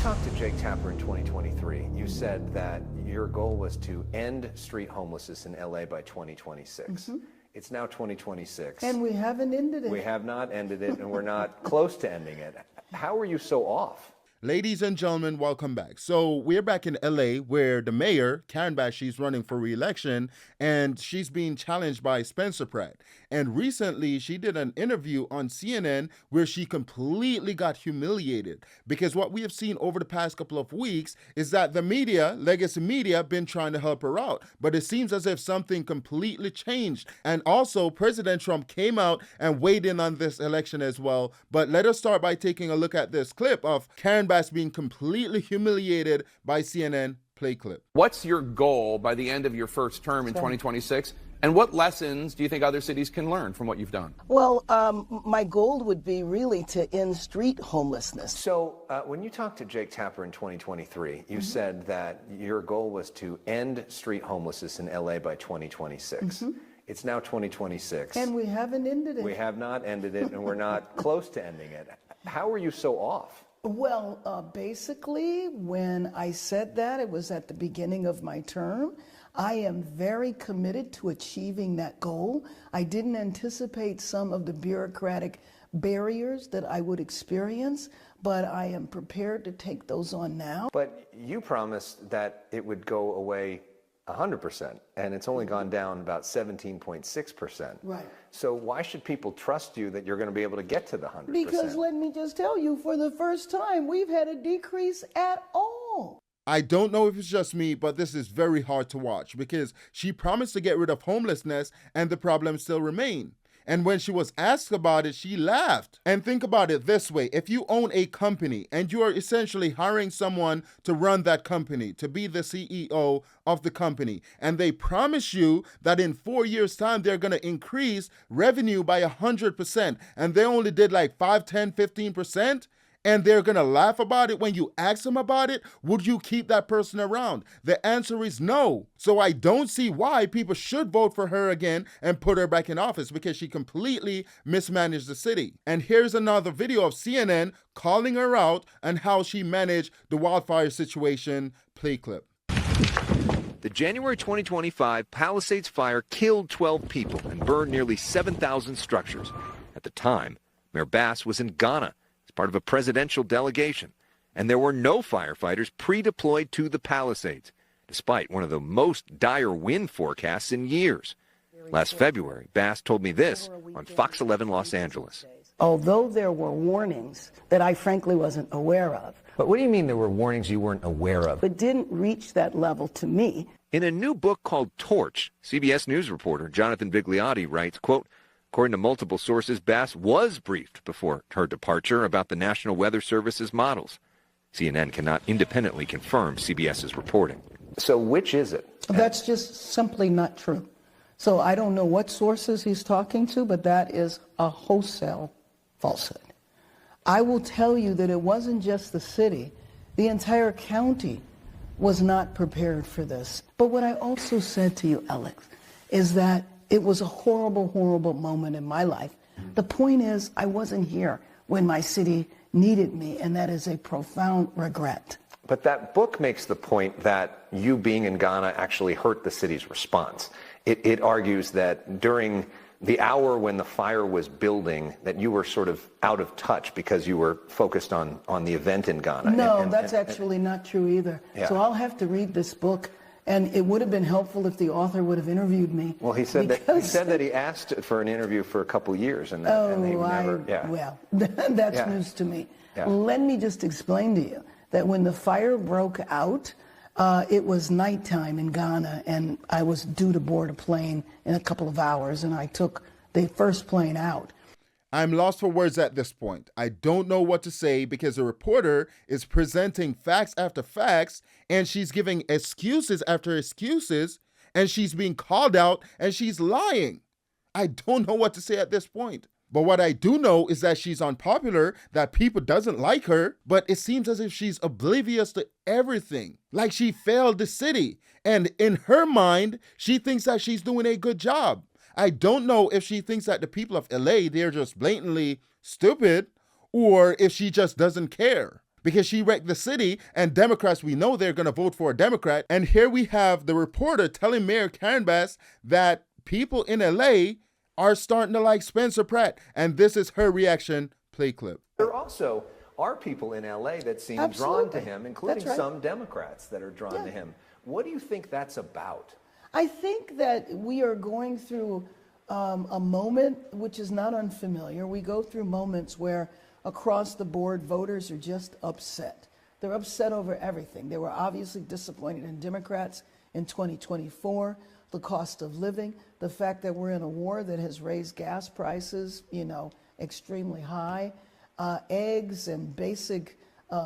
talked to Jake Tapper in 2023, you said that your goal was to end street homelessness in LA by 2026. It's now 2026. And we haven't ended it. We have not ended it, and we're not close to ending it. How are you so off? Ladies and gentlemen, welcome back. So we're back in LA where the mayor, Karen Bass, she's running for re-election and she's being challenged by Spencer Pratt. And recently she did an interview on CNN where she completely got humiliated because what we have seen over the past couple of weeks is that the media, legacy media, been trying to help her out. But it seems as if something completely changed. And also President Trump came out and weighed in on this election as well. But let us start by taking a look at this clip of Karen Bass being completely humiliated by CNN. Play clip. What's your goal by the end of your first term in 2026? And what lessons do you think other cities can learn from what you've done? Well, my goal would be really to end street homelessness. So when you talked to Jake Tapper in 2023, you said that your goal was to end street homelessness in LA by 2026. It's now 2026. And we haven't ended it. We have not ended it, and we're not close to ending it. How are you so off? Well, basically, when I said that, it was at the beginning of my term. I am very committed to achieving that goal. I didn't anticipate some of the bureaucratic barriers that I would experience, but I am prepared to take those on now. But you promised that it would go away 100%, and it's only gone down about 17.6%. Right. So why should people trust you that you're going to be able to get to the 100%? Because let me just tell you, for the first time, we've had a decrease at all. I don't know if it's just me, but this is very hard to watch because she promised to get rid of homelessness and the problems still remain. And when she was asked about it, she laughed. And think about it this way. If you own a company and you are essentially hiring someone to run that company, to be the CEO of the company, and they promise you that in 4 years' time, they're going to increase revenue by 100%, and they only did like 5, 10, 15%, and they're going to laugh about it when you ask them about it, would you keep that person around? The answer is no. So I don't see why people should vote for her again and put her back in office because she completely mismanaged the city. And here's another video of CNN calling her out on how she managed the wildfire situation. Play clip. The January 2025 Palisades fire killed 12 people and burned nearly 7,000 structures. At the time, Mayor Bass was in Ghana, part of a presidential delegation, and there were no firefighters pre-deployed to the Palisades, despite one of the most dire wind forecasts in years. Last February, Bass told me this on Fox 11 Los Angeles. Although there were warnings that I frankly wasn't aware of. But what do you mean there were warnings you weren't aware of? But didn't reach that level to me. In a new book called Torch, CBS News reporter Jonathan Vigliotti writes, quote, according to multiple sources, Bass was briefed before her departure about the National Weather Service's models. CNN cannot independently confirm CBS's reporting. So which is it? That's just simply not true. So I don't know what sources he's talking to, but that is a wholesale falsehood. I will tell you that it wasn't just the city. The entire county was not prepared for this. But what I also said to you, Alex, is that it was a horrible, horrible moment in my life. The point is, I wasn't here when my city needed me, and that is a profound regret. But that book makes the point that you being in Ghana actually hurt the city's response. It argues that during the hour when the fire was building, that you were sort of out of touch because you were focused on the event in Ghana. No, that's actually not true either. Yeah. So I'll have to read this book. And it would have been helpful if the author would have interviewed me. Well, he said that he asked for an interview for a couple years, and they never. Yeah. Well, that's news to me. Yeah. Let me just explain to you that when the fire broke out, it was nighttime in Ghana, and I was due to board a plane in a couple of hours, and I took the first plane out. I'm lost for words at this point. I don't know what to say because the reporter is presenting facts after facts and she's giving excuses after excuses and she's being called out and she's lying. I don't know what to say at this point. But what I do know is that she's unpopular, that people doesn't like her, but it seems as if she's oblivious to everything. Like she failed the city. And in her mind, she thinks that she's doing a good job. I don't know if she thinks that the people of LA, they're just blatantly stupid, or if she just doesn't care. because she wrecked the city, and Democrats, we know they're going to vote for a Democrat. And here we have the reporter telling Mayor Karen Bass that people in LA are starting to like Spencer Pratt. And this is her reaction. Play clip. There also are people in LA that seem drawn to him, including some Democrats that are drawn to him. What do you think that's about? I think that we are going through a moment which is not unfamiliar. We go through moments where across the board voters are just upset. They're upset over everything. They were obviously disappointed in Democrats in 2024, the cost of living, the fact that we're in a war that has raised gas prices, extremely high. Eggs and basic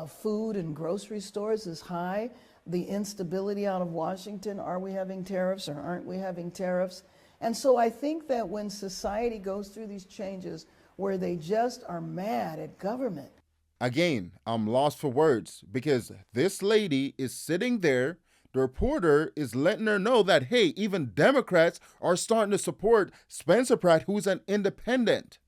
food and grocery stores is high. The instability out of Washington, are we having tariffs or aren't we having tariffs? And so I think that when society goes through these changes where they just are mad at government. Again, I'm lost for words because this lady is sitting there. The reporter is letting her know that, hey, even Democrats are starting to support Spencer Pratt, who's an independent,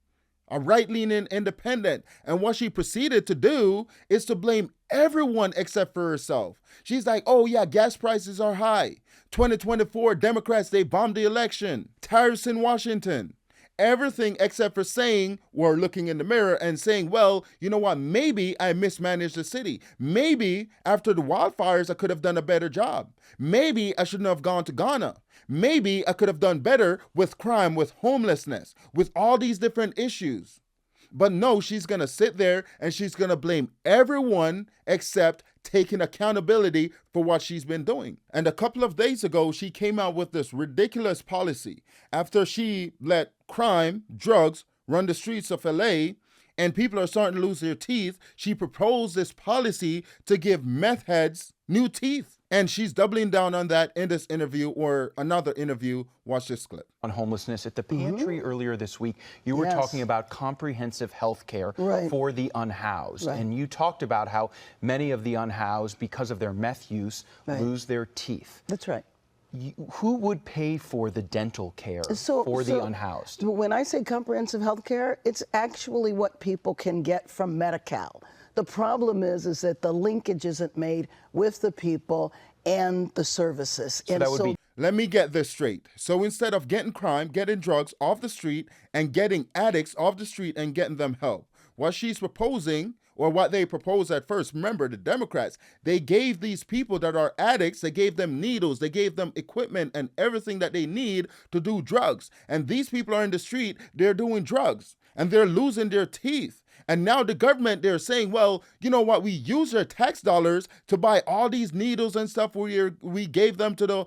a right-leaning independent. And what she proceeded to do is to blame everyone except for herself. She's like, oh yeah, gas prices are high. 2024 Democrats, they bombed the election. Tariffs in Washington. Everything except for saying, or looking in the mirror and saying, well, you know what, maybe I mismanaged the city. Maybe after the wildfires, I could have done a better job. Maybe I shouldn't have gone to Ghana. Maybe I could have done better with crime, with homelessness, with all these different issues. But no, she's going to sit there and she's going to blame everyone except taking accountability for what she's been doing. And a couple of days ago, she came out with this ridiculous policy after she let crime, drugs run the streets of LA and people are starting to lose their teeth. She proposed this policy to give meth heads new teeth. And she's doubling down on that in this interview or another interview. Watch this clip. On homelessness at the pantry earlier this week, you were talking about comprehensive health care for the unhoused. And you talked about how many of the unhoused, because of their meth use, lose their teeth. That's right. Who would pay for the dental care for the unhoused? When I say comprehensive health care, it's actually what people can get from Medi-Cal. The problem is that the linkage isn't made with the people and the services. So and that would be. Let me get this straight. So instead of getting crime, getting drugs off the street and getting addicts off the street and getting them help, what she's proposing, or what they proposed at first, remember the Democrats, they gave these people that are addicts, they gave them needles, they gave them equipment and everything that they need to do drugs. And these people are in the street, they're doing drugs and they're losing their teeth. And now the government, they're saying, well, you know what, we use their tax dollars to buy all these needles and stuff we gave them to the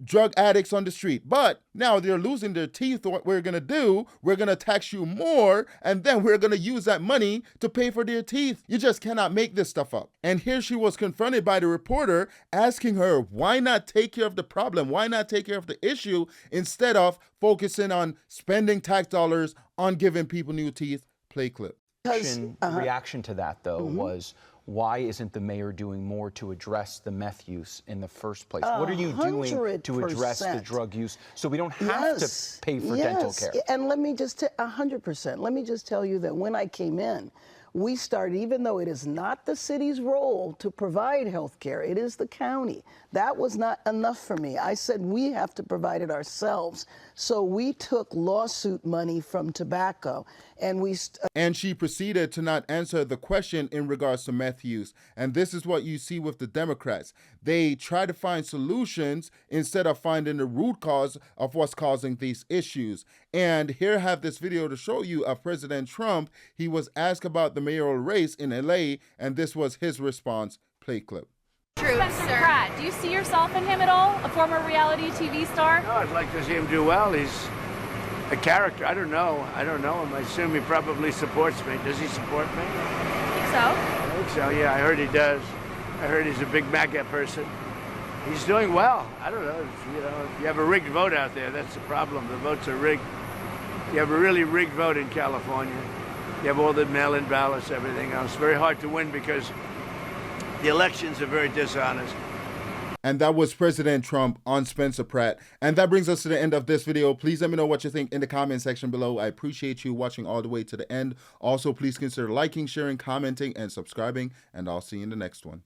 drug addicts on the street. But now they're losing their teeth. What we're going to do, we're going to tax you more, and then we're going to use that money to pay for their teeth. You just cannot make this stuff up. And here she was confronted by the reporter asking her, why not take care of the problem? Why not take care of the issue instead of focusing on spending tax dollars on giving people new teeth? Play clip. Reaction to that, though, was why isn't the mayor doing more to address the meth use in the first place? What are you doing to address the drug use so we don't have to pay for dental care? And let me just 100%. Let me just tell you that when I came in, we started, even though it is not the city's role to provide health care, it is the county. That was not enough for me. I said we have to provide it ourselves. So we took lawsuit money from tobacco and and she proceeded to not answer the question in regards to meth use. And this is what you see with the Democrats. They try to find solutions instead of finding the root cause of what's causing these issues. And here I have this video to show you of President Trump. He was asked about the mayoral race in LA, and this was his response. Play clip. True, Spencer Pratt, do you see yourself in him at all? A former reality TV star? No, I'd like to see him do well. He's a character. I don't know him. I assume he probably supports me. Does he support me? I think so. I think so, yeah. I heard he does. I heard he's a big MAGA person. He's doing well. I don't know. If you have a rigged vote out there, that's the problem. The votes are rigged. You have a really rigged vote in California. You have all the mail-in ballots, everything else. Very hard to win because the elections are very dishonest. And that was President Trump on Spencer Pratt. And that brings us to the end of this video. Please let me know what you think in the comment section below. I appreciate you watching all the way to the end. Also, please consider liking, sharing, commenting, and subscribing. And I'll see you in the next one.